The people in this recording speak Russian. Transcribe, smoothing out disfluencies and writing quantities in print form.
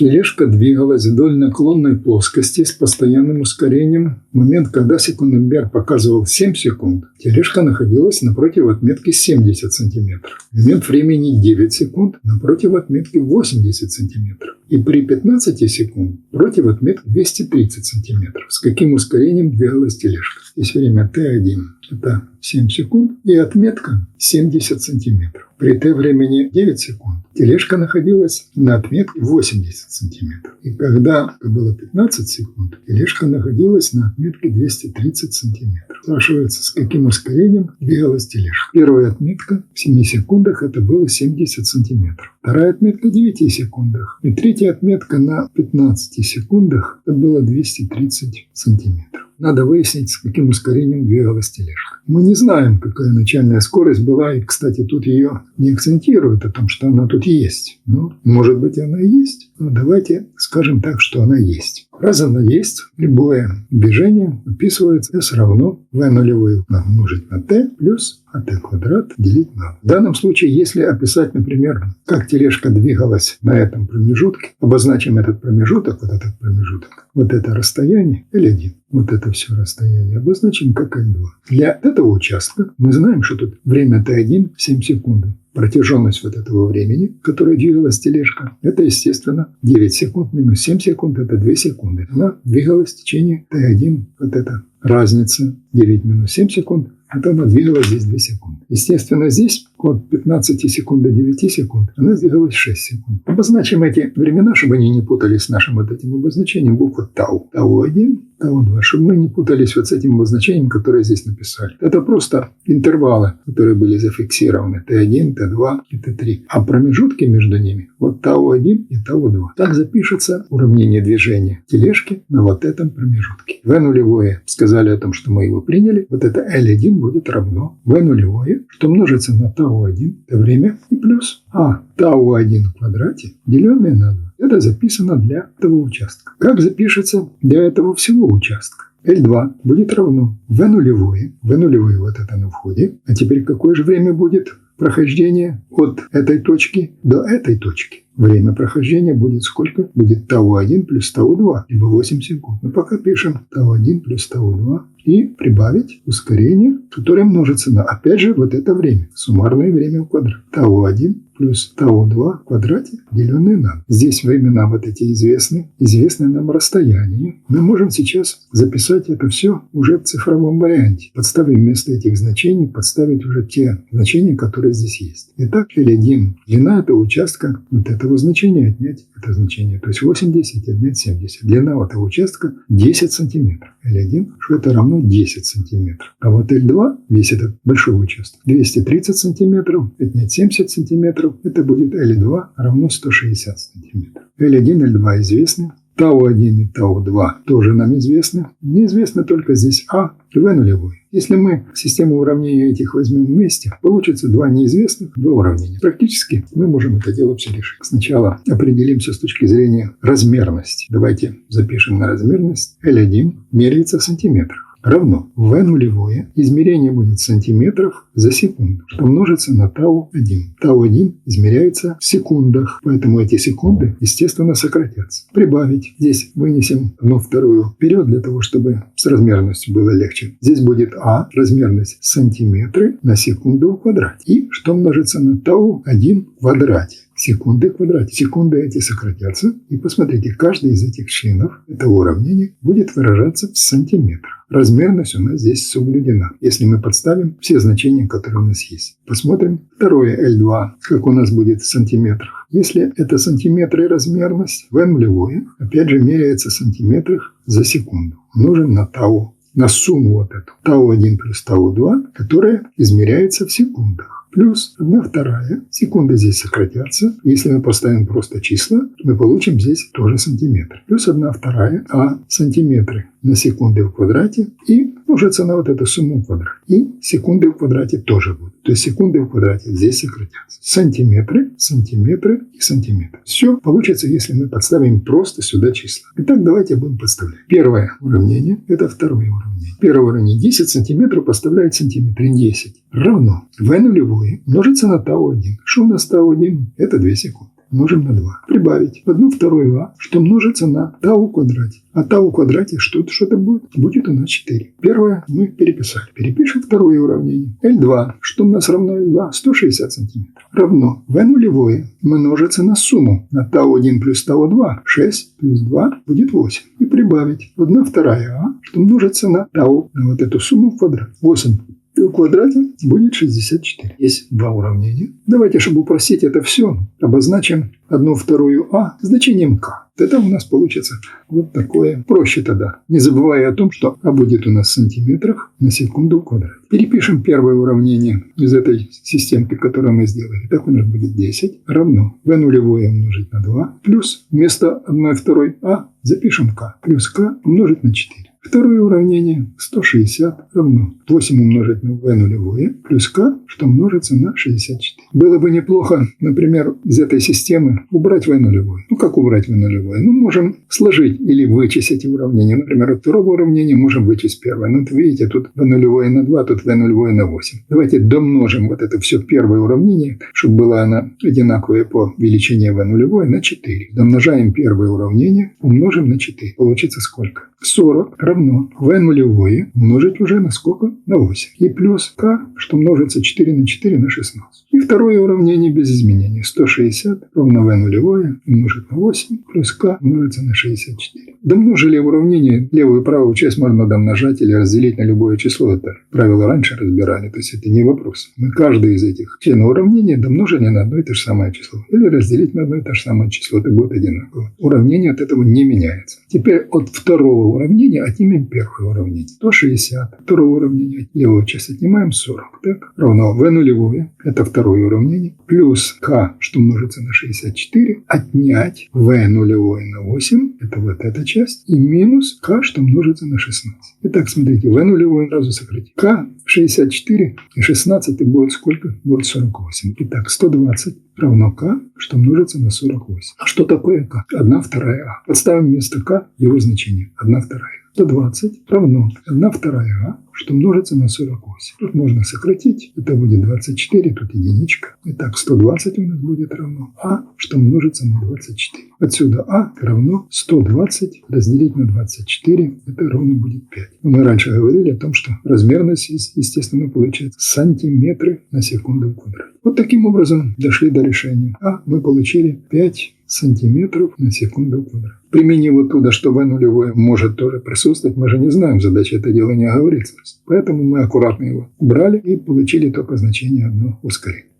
Тележка двигалась вдоль наклонной плоскости с постоянным ускорением. В момент, когда секундомер показывал 7 секунд, тележка находилась напротив отметки 70 сантиметров. В момент времени 9 секунд напротив отметки 80 сантиметров. И при 15 секунд против отметки 230 сантиметров. С каким ускорением двигалась тележка? Здесь время Т1 – это 7 секунд и отметка 70 сантиметров. При Т времени 9 секунд тележка находилась на отметке 80 сантиметров. И когда было 15 секунд, тележка находилась на отметке 230 сантиметров. Спрашивается, с каким ускорением двигалась тележка. Первая отметка в 7 секундах это было 70 сантиметров. Вторая отметка в 9 секундах. И третья отметка на 15 секундах это было 230 сантиметров. Надо выяснить, с каким ускорением двигалась тележка. Мы не знаем, какая начальная скорость была, и, кстати, тут ее не акцентируют о том, что она тут есть. Ну, может быть, она и есть, но давайте скажем так, что она есть. Раз она есть, любое движение описывается S равно V нулевой умножить на T плюс АТ квадрат делить на. В данном случае, если описать, например, как тележка двигалась на этом промежутке, обозначим этот промежуток, вот это расстояние L1, вот это все расстояние обозначим как L2. Для этого участка мы знаем, что тут время T1 7 секунд. Протяженность вот этого времени, которое двигалась тележка, это, естественно, 9 секунд минус 7 секунд, это 2 секунды. Она двигалась в течение T1, вот эта разница, 9 минус 7 секунд, это она двигалась здесь 2 секунды. Естественно, здесь от 15 секунд до 9 секунд она двигалась 6 секунд. Обозначим эти времена, чтобы они не путались с нашим вот этим обозначением буквы тау. Тау-1, тау-2, чтобы мы не путались вот с этим обозначением, которое здесь написали. Это просто интервалы, которые были зафиксированы. Т1, Т2 и Т3. А промежутки между ними вот тау-1 и тау-2. Так запишется уравнение движения тележки на вот этом промежутке. В нулевое сказали о том, что мы его приняли. Вот это L1 будет равно В нулевое, что множится на тау-1, это время, и плюс тау-1 в квадрате, деленное на 2. Это записано для этого участка. Как запишется для этого всего участка? L2 будет равно V нулевое вот это на входе. А теперь какое же время будет прохождение от этой точки до этой точки? Время прохождения будет сколько? Будет тау-1 плюс тау-2, либо 8 секунд. Но пока пишем тау-1 плюс тау-2 и прибавить ускорение, которое множится на, опять же, вот это время. Суммарное время в квадрате. Тау-1 плюс тау-2 в квадрате, деленное на 2. Здесь времена вот эти известны нам расстояние. Мы можем сейчас записать это все уже в цифровом варианте. Подставим вместо этих значений, подставить уже те значения, которые здесь есть. Итак, L1, длина этого участка, вот этого значения отнять это значение. То есть 80 отнять 70. Длина этого участка 10 сантиметров. L1, что это равно 10 сантиметров. А вот L2, весь этот большой участок, 230 сантиметров, отнять 70 сантиметров, это будет L2 равно 160 сантиметров. L1, L2 известны. Тау-1 и Тау-2 тоже нам известны. Неизвестно только здесь V нулевой. Если мы систему уравнений этих возьмем вместе, получится два неизвестных, два уравнения. Практически мы можем это дело все решить. Сначала определимся с точки зрения размерности. Давайте запишем на размерность. L1 меряется в сантиметрах. Равно V нулевое, измерение будет в сантиметрах за секунду, что множится на тау-1. Тау-1 измеряется в секундах, поэтому эти секунды, естественно, сократятся. Прибавить. Здесь вынесем одну-вторую вперед, для того, чтобы с размерностью было легче. Здесь будет размерность сантиметры на секунду в квадрате. И что множится на тау-1 в квадрате. Секунды в квадрате. Секунды эти сократятся. И посмотрите, каждый из этих членов этого уравнения будет выражаться в сантиметрах. Размерность у нас здесь соблюдена, если мы подставим все значения, которые у нас есть. Посмотрим второе L2, как у нас будет в сантиметрах. Если это сантиметры размерность, V нулевое, опять же, меряется в сантиметрах за секунду. Умножим на тау, на сумму вот эту. Тау-1 плюс тау-2, которая измеряется в секундах. Плюс 1/2. Секунды здесь сократятся. Если мы поставим просто числа, мы получим здесь тоже сантиметры. Плюс 1/2, сантиметры на секунды в квадрате и множится на вот эту сумму в квадрате. И секунды в квадрате тоже будут. То есть секунды в квадрате здесь сократятся. Сантиметры, сантиметры и сантиметры. Все получится, если мы подставим просто сюда числа. Итак, давайте будем подставлять. Первое уравнение – это второе уравнение. Первое уравнение 10 сантиметров подставляет сантиметры. 10 равно V нулевое множится на тау-1. Что у нас тау-1? Это 2 секунды. умножим на 2. Прибавить 1/2 а, что множится на тау в квадрате. А тау в квадрате что-то будет? Будет у нас 4. Первое мы переписали. Перепишем второе уравнение. L2, что у нас равно L2? 160 сантиметров. Равно v нулевое множится на сумму. На тау1 плюс тау2. 6 плюс 2 будет 8. И прибавить 1/2 а, что множится на тау, на вот эту сумму в квадрате. 8 в квадрате будет 64. Есть два уравнения. Давайте, чтобы упростить это все, обозначим 1/2 а значением k. Это у нас получится вот такое. Проще тогда. Не забывая о том, что а будет у нас в сантиметрах на секунду в квадрате. Перепишем первое уравнение из этой системки, которую мы сделали. Так у нас будет 10 равно v нулевое умножить на 2 плюс вместо 1/2 а запишем k плюс k умножить на 4. Второе уравнение 160 равно 8 умножить на v нулевое плюс k, что множится на 64. Было бы неплохо, например, из этой системы убрать v нулевое. Ну, как убрать v нулевое? Ну, можем сложить или вычесть эти уравнения. Например, от второго уравнения можем вычесть первое. Ну, видите, тут v нулевое на 2, тут v нулевое на 8. Давайте домножим вот это все первое уравнение, чтобы было оно одинаковое по величине v нулевое на 4. Домножаем первое уравнение, умножим на 4. Получится сколько? 40 равно v нулевое умножить уже на сколько? На 8. И плюс k, что множится 4 на 4 на 16. И второе уравнение без изменений. 160 равно v нулевое умножить на 8 плюс k умножится на 64. Домножили уравнение, левую и правую часть можно домножать или разделить на любое число. Это правило раньше разбирали, то есть это не вопрос. Мы каждое из этих членов уравнения домножили на одно и то же самое число. Или разделить на одно и то же самое число. Это будет одинаково. Уравнение от этого не меняется. Теперь от второго уравнения отнимем первое уравнение. 160. Второго уравнения левую часть отнимаем 40. Так, равно v нулевое. Это второе уравнение. Плюс k, что множится на 64. Отнять v нулевое на 8. Это вот эта часть. И минус k, что множится на 16. Итак, смотрите, v нулевое сразу сократить. k 64 и 16 и будет сколько? Будет 48. Итак, 120 равно k, что множится на 48. А что такое k? 1/2 а. Подставим вместо k его значение. 1/2. 120 равно 1/2 а, что множится на 48. Тут можно сократить. Это будет 24, тут единичка. Итак, 120 у нас будет равно а, что множится на 24. Отсюда а равно 120 разделить на 24. Это ровно будет 5. Мы раньше говорили о том, что размерность, естественно, получается сантиметры на секунду в квадрате. Вот таким образом дошли до решения. А мы получили 5 сантиметров на секунду в квадрате. Применив вот туда, что v нулевое может тоже присутствовать, мы же не знаем, задача это дело не оговорится. Поэтому мы аккуратно его убрали и получили только значение одно ускорение.